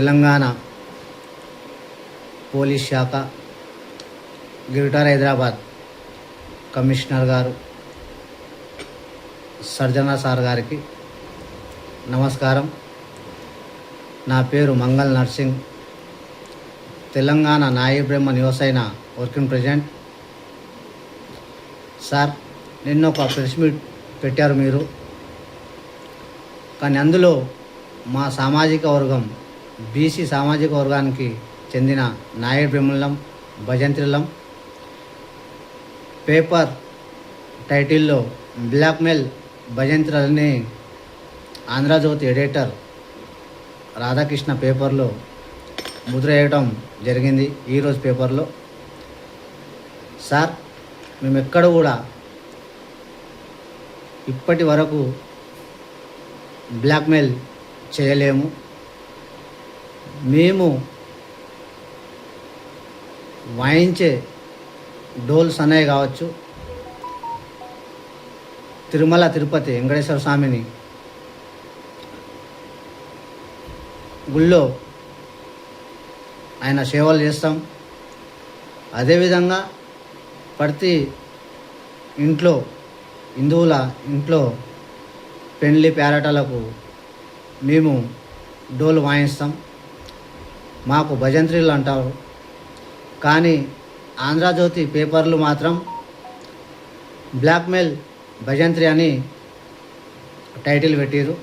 Telangana police శాఖ greater Hyderabad commissioner గారు సర్జనా sir గారికి నమస్కారం. నా పేరు మంగళ్ నర్సింగ్, తెలంగాణ నాయి బ్రహ్మ నివసైన వర్కింగ్ ప్రెసిడెంట్. సార్, నిన్న ఒక ప్రెస్ మీట్ పెట్టారు మీరు, కానీ అందులో మా సామాజిక వర్గం బీసీ సామాజిక వర్గానికి చెందిన నాయ బ్రహ్మలం భజంత్రిలం పేపర్ టైటిల్లో బ్లాక్మెయిల్ భజంత్రులని ఆంధ్రజ్యోతి ఎడిటర్ రాధాకృష్ణ పేపర్లో ముద్ర వేయడం జరిగింది. ఈరోజు పేపర్లో సార్, మేము ఎక్కడ కూడా ఇప్పటి వరకు బ్లాక్మెయిల్ చేయలేము. మేము వాయించే డోల్ సన్నయ్య కావచ్చు, తిరుమల తిరుపతి వెంకటేశ్వర స్వామిని గుళ్ళో ఆయన సేవలు చేస్తాం. అదేవిధంగా ప్రతి ఇంట్లో హిందువుల ఇంట్లో పెండ్లి పేరటలకు మేము డోలు వాయిస్తాం. మాకు భజంత్రీలు అంటారు, కానీ ఆంధ్రజ్యోతి పేపర్లు మాత్రం బ్లాక్మెయిల్ భజంత్రి అని టైటిల్ పెట్టారు.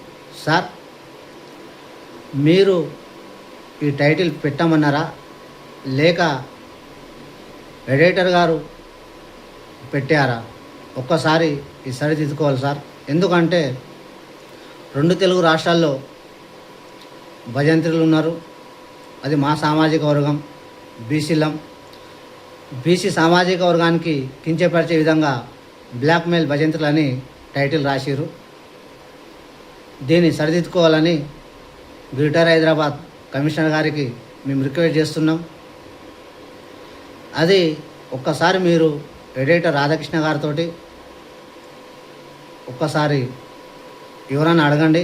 సార్, మీరు ఈ టైటిల్ పెట్టమన్నారా లేక ఎడిటర్ గారు పెట్టారా? ఒక్కసారి ఈ సరిదిద్దుకోవాలి సార్. ఎందుకంటే 2 తెలుగు రాష్ట్రాల్లో భజంత్రులు ఉన్నారు. అది మా సామాజిక వర్గం బీసీలం. బీసీ సామాజిక వర్గానికి కించపరిచే విధంగా బ్లాక్మెయిల్ భజంత్రులు అని టైటిల్ రాసిరు. దీన్ని సరిదిద్దుకోవాలని గ్రేటర్ హైదరాబాద్ కమిషనర్ గారికి మేము రిక్వెస్ట్ చేస్తున్నాం. అది ఒక్కసారి మీరు ఎడిటర్ రాధాకృష్ణ గారితో ఒక్కసారి ఎవరన్నా అడగండి.